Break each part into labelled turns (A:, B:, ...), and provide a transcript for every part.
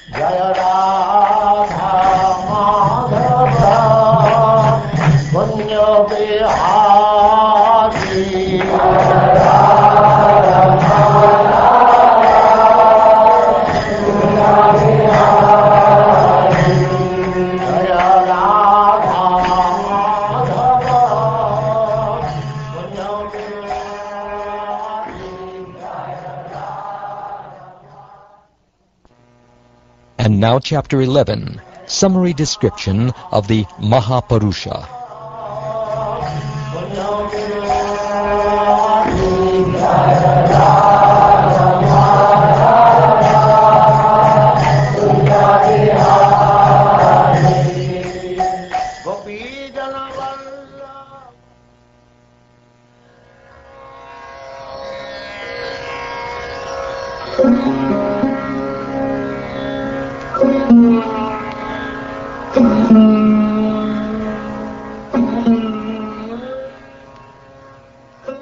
A: Jaya Radha Madhava Punya Bihari Jaya Radha Madhava Punya Bihari Jaya Radha Madhava Punya Bihari.
B: And now Chapter 11, Summary Description of the Mahapurusa.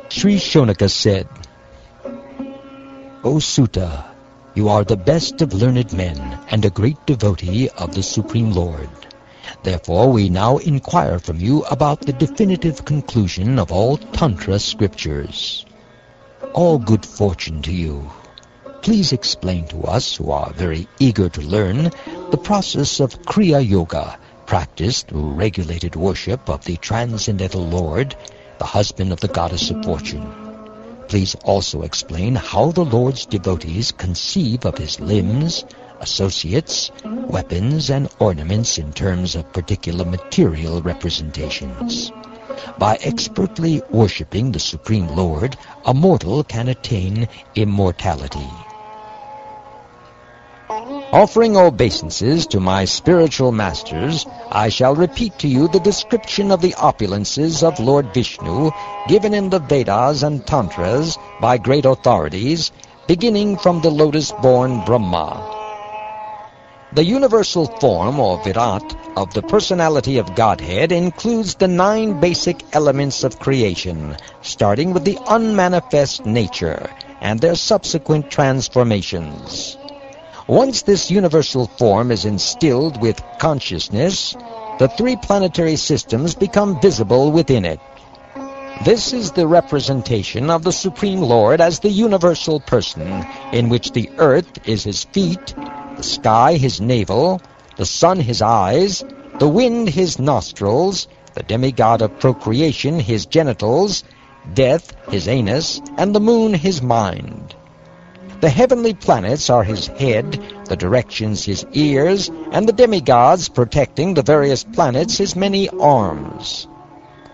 B: Sri Shonaka said, O Sutta, you are the best of learned men and a great devotee of the Supreme Lord. Therefore we now inquire from you about the definitive conclusion of all Tantra scriptures. All good fortune to you. Please explain to us, who are very eager to learn, the process of Kriya Yoga, practiced through regulated worship of the Transcendental Lord, the husband of the Goddess of Fortune. Please also explain how the Lord's devotees conceive of his limbs, associates, weapons, and ornaments in terms of particular material representations. By expertly worshipping the Supreme Lord, a mortal can attain immortality. Offering obeisances to my spiritual masters, I shall repeat to you the description of the opulences of Lord Vishnu given in the Vedas and Tantras by great authorities, beginning from the lotus-born Brahma. The universal form, or Virat, of the personality of Godhead includes the 9 basic elements of creation, starting with the unmanifest nature and their subsequent transformations. Once this universal form is instilled with consciousness, the 3 planetary systems become visible within it. This is the representation of the Supreme Lord as the universal person, in which the earth is his feet, the sky his navel, the sun his eyes, the wind his nostrils, the demigod of procreation his genitals, death his anus, and the moon his mind. The heavenly planets are his head, the directions his ears, and the demigods protecting the various planets his many arms.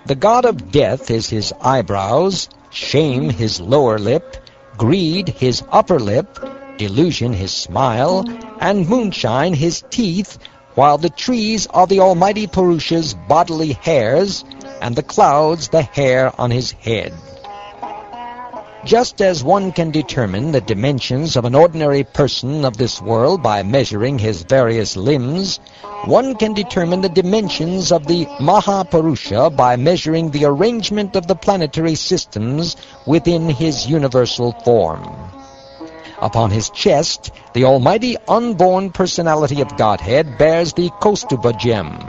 B: The god of death is his eyebrows, shame his lower lip, greed his upper lip, delusion his smile, and moonshine his teeth, while the trees are the Almighty Purusha's bodily hairs, and the clouds the hair on his head. Just as one can determine the dimensions of an ordinary person of this world by measuring his various limbs, one can determine the dimensions of the Mahapurusha by measuring the arrangement of the planetary systems within his universal form. Upon his chest, the almighty unborn personality of Godhead bears the Kaustuba gem,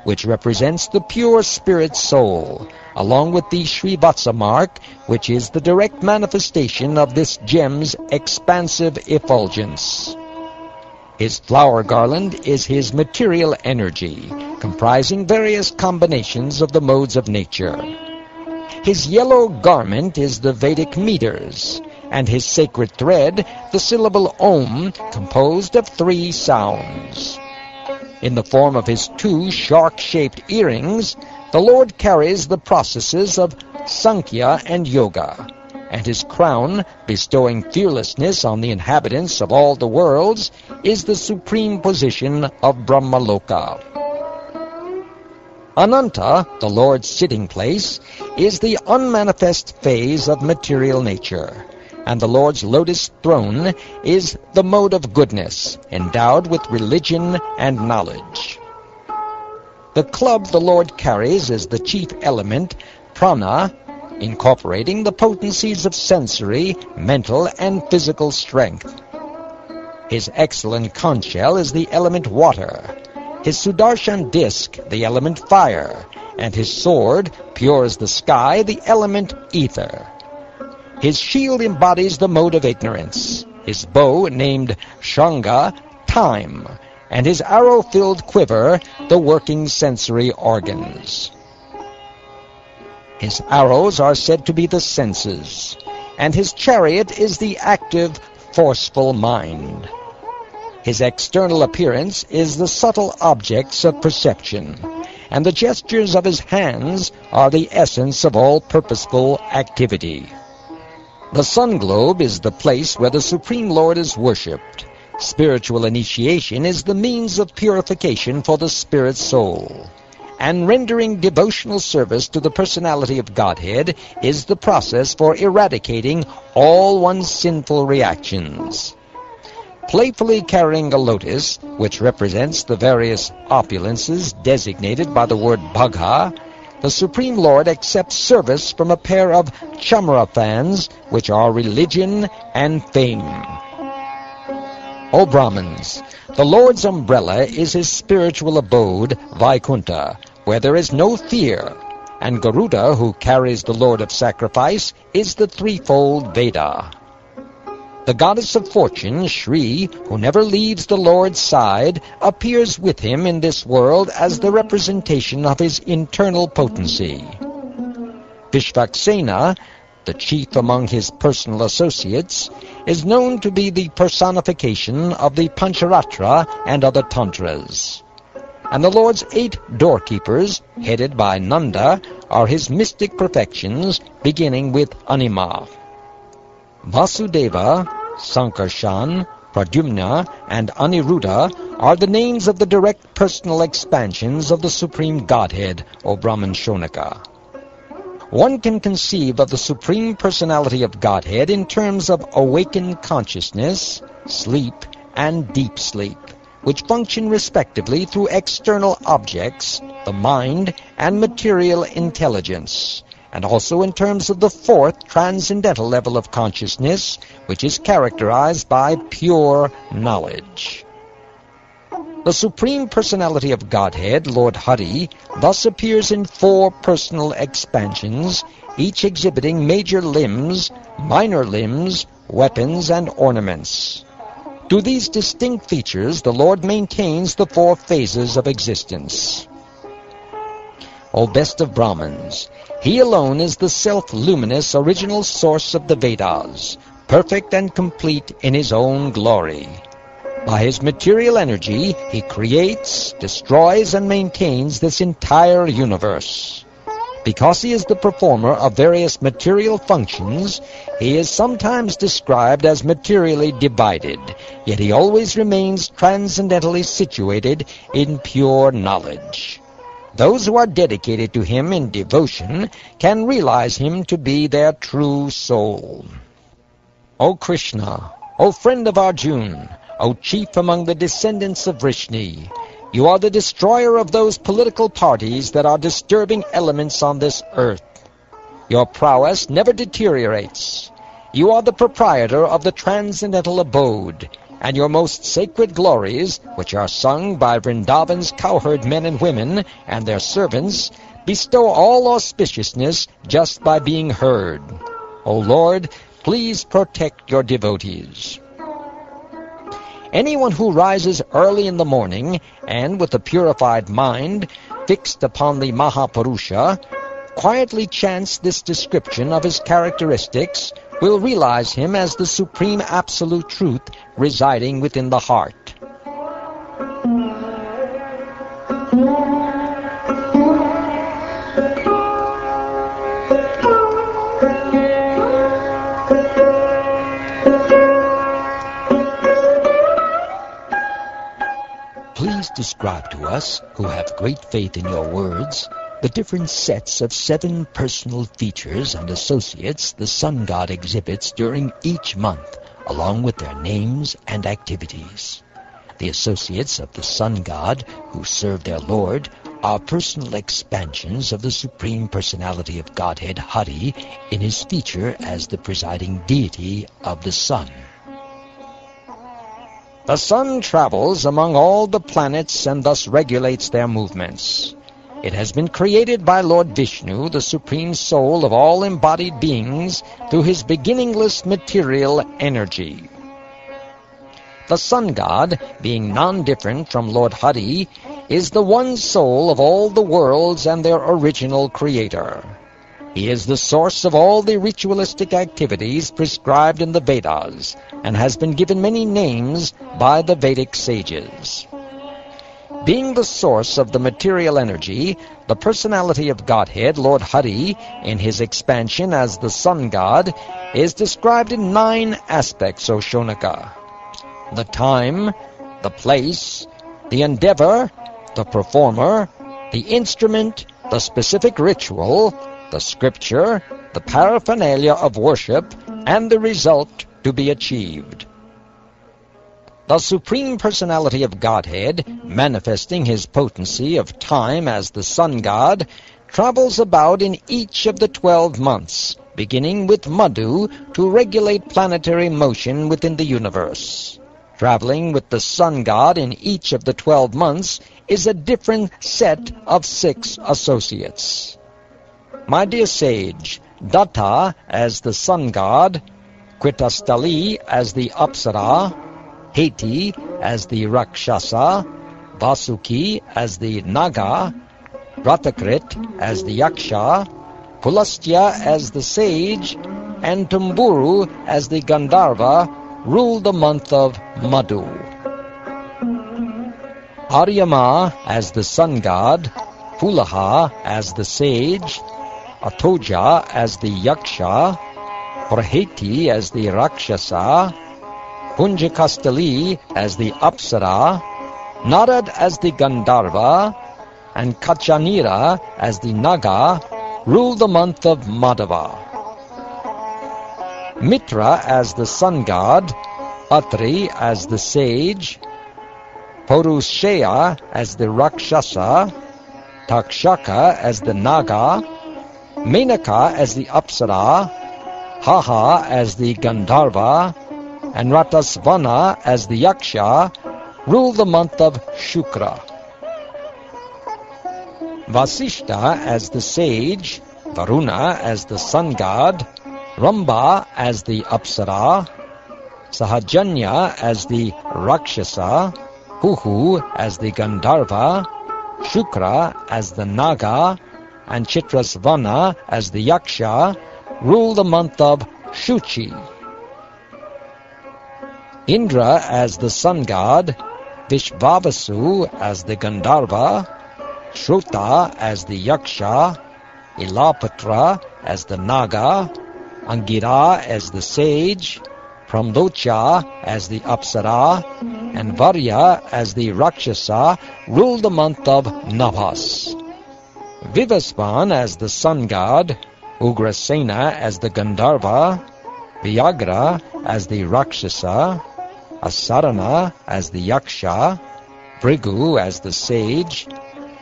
B: which represents the pure spirit soul, along with the Srivatsa mark, which is the direct manifestation of this gem's expansive effulgence. His flower garland is his material energy, comprising various combinations of the modes of nature. His yellow garment is the Vedic meters, and his sacred thread the syllable Om, composed of 3 sounds. In the form of his 2 shark-shaped earrings, the Lord carries the processes of Sankhya and Yoga, and his crown, bestowing fearlessness on the inhabitants of all the worlds, is the supreme position of Brahmaloka. Ananta, the Lord's sitting place, is the unmanifest phase of material nature, and the Lord's lotus throne is the mode of goodness, endowed with religion and knowledge. The club the Lord carries is the chief element, prana, incorporating the potencies of sensory, mental, and physical strength. His excellent conch shell is the element water, his Sudarshan disc the element fire, and his sword, pure as the sky, the element ether. His shield embodies the mode of ignorance, his bow, named Shanga, time, and his arrow-filled quiver, the working sensory organs. His arrows are said to be the senses, and his chariot is the active, forceful mind. His external appearance is the subtle objects of perception, and the gestures of his hands are the essence of all purposeful activity. The sun globe is the place where the Supreme Lord is worshipped. Spiritual initiation is the means of purification for the spirit soul, and rendering devotional service to the personality of Godhead is the process for eradicating all one's sinful reactions. Playfully carrying a lotus, which represents the various opulences designated by the word Bhagha, the Supreme Lord accepts service from a pair of chamra fans, which are religion and fame. O Brahmins, the Lord's umbrella is his spiritual abode, Vaikuntha, where there is no fear, and Garuda, who carries the Lord of Sacrifice, is the threefold Veda. The goddess of fortune, Shri, who never leaves the Lord's side, appears with him in this world as the representation of his internal potency. Vishvaksena, the chief among his personal associates, is known to be the personification of the Pancharatra and other tantras. And the Lord's 8 doorkeepers, headed by Nanda, are his mystic perfections, beginning with Anima. Vasudeva, Sankarshan, Pradyumna, and Aniruddha are the names of the direct personal expansions of the Supreme Godhead, O Brahman Shonaka. One can conceive of the Supreme Personality of Godhead in terms of awakened consciousness, sleep, and deep sleep, which function respectively through external objects, the mind, and material intelligence, and also in terms of the 4th transcendental level of consciousness, which is characterized by pure knowledge. The Supreme Personality of Godhead, Lord Hari, thus appears in 4 personal expansions, each exhibiting major limbs, minor limbs, weapons, and ornaments. To these distinct features, the Lord maintains the 4 phases of existence. O best of Brahmins, he alone is the self-luminous original source of the Vedas, perfect and complete in his own glory. By his material energy, he creates, destroys, and maintains this entire universe. Because he is the performer of various material functions, he is sometimes described as materially divided, yet he always remains transcendentally situated in pure knowledge. Those who are dedicated to him in devotion can realize him to be their true soul. O Krishna, O friend of Arjuna, O chief among the descendants of Vrishni, you are the destroyer of those political parties that are disturbing elements on this earth. Your prowess never deteriorates. You are the proprietor of the transcendental abode, and your most sacred glories, which are sung by Vrindavan's cowherd men and women and their servants, bestow all auspiciousness just by being heard. O Lord, please protect your devotees. Anyone who rises early in the morning and with a purified mind fixed upon the Mahapurusa quietly chants this description of his characteristics will realize him as the supreme absolute truth residing within the heart. Please describe to us, who have great faith in your words, the different sets of 7 personal features and associates the sun god exhibits during each month, along with their names and activities. The associates of the sun god who serve their Lord are personal expansions of the Supreme Personality of Godhead Hari in his feature as the presiding deity of the sun. The sun travels among all the planets and thus regulates their movements. It has been created by Lord Vishnu, the Supreme Soul of all embodied beings, through his beginningless material energy. The Sun God, being non-different from Lord Hari, is the one soul of all the worlds and their original creator. He is the source of all the ritualistic activities prescribed in the Vedas, and has been given many names by the Vedic sages. Being the source of the material energy, the personality of Godhead, Lord Hari, in his expansion as the Sun God, is described in 9 aspects, O Shonaka. The time, the place, the endeavor, the performer, the instrument, the specific ritual, the scripture, the paraphernalia of worship, and the result to be achieved. The Supreme Personality of Godhead, manifesting his potency of time as the Sun God, travels about in each of the 12 months, beginning with Madhu to regulate planetary motion within the universe. Traveling with the Sun God in each of the 12 months is a different set of 6 associates. My dear sage, Datta as the Sun God, Quitastali as the Apsara, Heti as the Rakshasa, Vasuki as the Naga, Ratakrit as the Yaksha, Pulastya as the Sage, and Tumburu as the Gandharva rule the month of Madhu. Aryama as the Sun God, Pulaha as the Sage, Atoja as the Yaksha, Praheti as the Rakshasa, Punjakastali as the Apsara, Narad as the Gandharva, and Kachanira as the Naga rule the month of Madhava. Mitra as the Sun God, Atri as the Sage, Purusheya as the Rakshasa, Takshaka as the Naga, Menaka as the Apsara, Haha as the Gandharva, and Ratasvana as the Yaksha rule the month of Shukra. Vasishta as the Sage, Varuna as the Sun God, Ramba as the Apsara, Sahajanya as the Rakshasa, Huhu as the Gandharva, Shukra as the Naga, and Chitrasvana as the Yaksha rule the month of Shuchi. Indra as the Sun God, Vishvavasu as the Gandharva, Shruta as the Yaksha, Ilapatra as the Naga, Angira as the Sage, Pramdocha as the Apsara, and Varya as the Rakshasa rule the month of Navas. Vivasvan as the Sun God, Ugrasena as the Gandharva, Vyagra as the Rakshasa, Asarana as the Yaksha, Brigu as the Sage,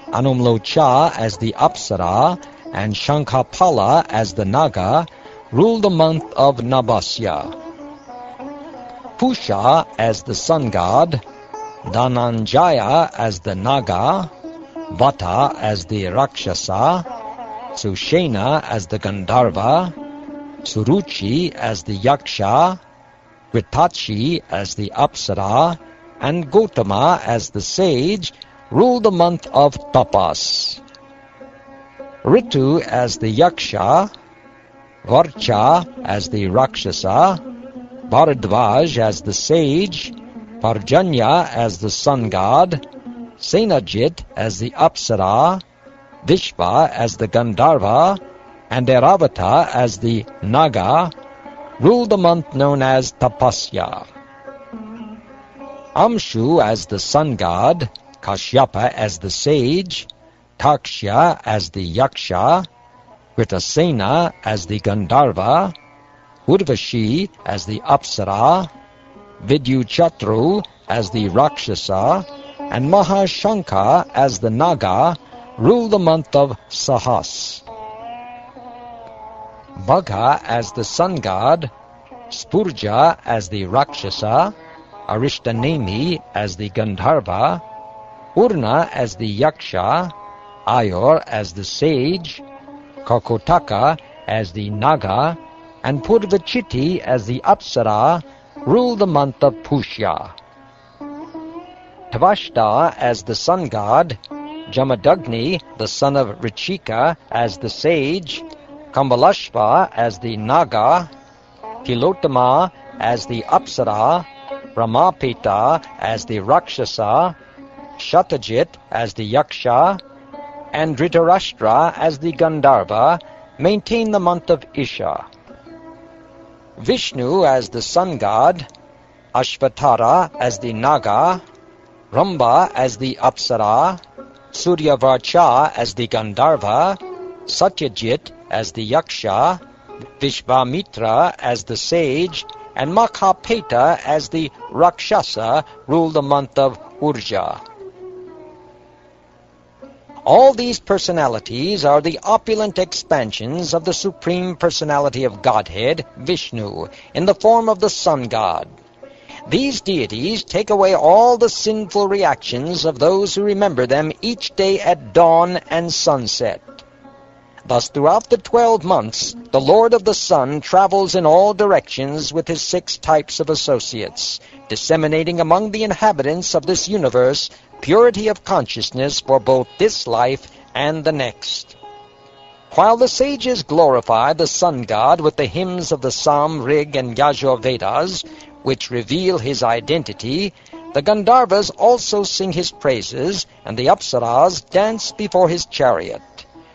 B: Anumlocha as the Apsara, and Shankapala as the Naga rule the month of Nabasya. Pusha as the Sun God, Dhananjaya as the Naga, Vata as the Rakshasa, Sushena as the Gandharva, Suruchi as the Yaksha, Gritachi as the Apsara, and Gotama as the Sage rule the month of Tapas. Ritu as the Yaksha, Varcha as the Rakshasa, Bharadvaj as the Sage, Parjanya as the Sun God, Senajit as the Apsara, Vishva as the Gandharva, and Airavata as the Naga rule the month known as Tapasya. Amshu as the Sun God, Kashyapa as the Sage, Takshya as the Yaksha, Kritasena as the Gandharva, Urvashi as the Apsara, Vidyuchatru as the Rakshasa, and Mahashanka as the Naga rule the month of Sahas. Bhagha as the Sun God, Spurja as the Rakshasa, Arishtanemi as the Gandharva, Urna as the Yaksha, Ayor as the sage, Kakotaka as the Naga, and Purvachiti as the Apsara rule the month of Pushya. Tvashta as the sun god, Jamadagni, the son of Richika, as the sage, Kambalashva as the Naga, Tilotama as the Apsara, Brahmapeta as the Rakshasa, Shatajit as the Yaksha, and Dhritarashtra as the Gandharva maintain the month of Isha. Vishnu as the sun god, Ashvatara as the Naga, Ramba as the Apsara, Suryavarcha as the Gandharva, Satyajit as the Yaksha, Vishvamitra as the sage, and Makhapeta as the Rakshasa rule the month of Urja. All these personalities are the opulent expansions of the Supreme Personality of Godhead, Vishnu, in the form of the Sun God. These deities take away all the sinful reactions of those who remember them each day at dawn and sunset. Thus, throughout the 12 months, the Lord of the Sun travels in all directions with his 6 types of associates, disseminating among the inhabitants of this universe purity of consciousness for both this life and the next. While the sages glorify the Sun God with the hymns of the Sam, Rig, and Yajur Vedas, which reveal his identity, the Gandharvas also sing his praises, and the Apsaras dance before his chariot.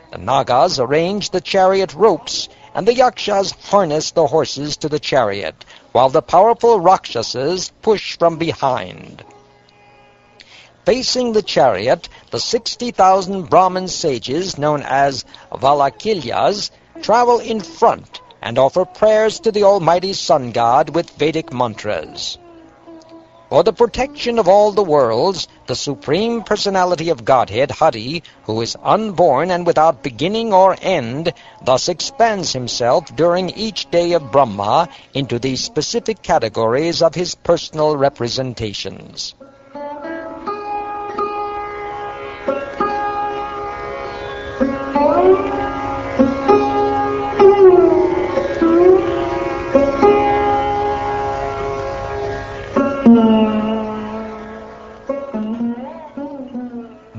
B: The Nagas arrange the chariot ropes, and the Yakshas harness the horses to the chariot, while the powerful Rakshasas push from behind. Facing the chariot, the 60,000 Brahmin sages, known as Valakilyas, travel in front and offer prayers to the Almighty Sun God with Vedic mantras. For the protection of all the worlds, the Supreme Personality of Godhead, Hari, who is unborn and without beginning or end, thus expands himself during each day of Brahma into the specific categories of his personal representations.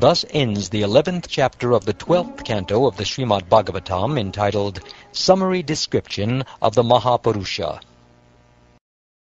B: Thus ends the 11th chapter of the 12th canto of the Srimad Bhagavatam, entitled Summary Description of the Mahapurusa.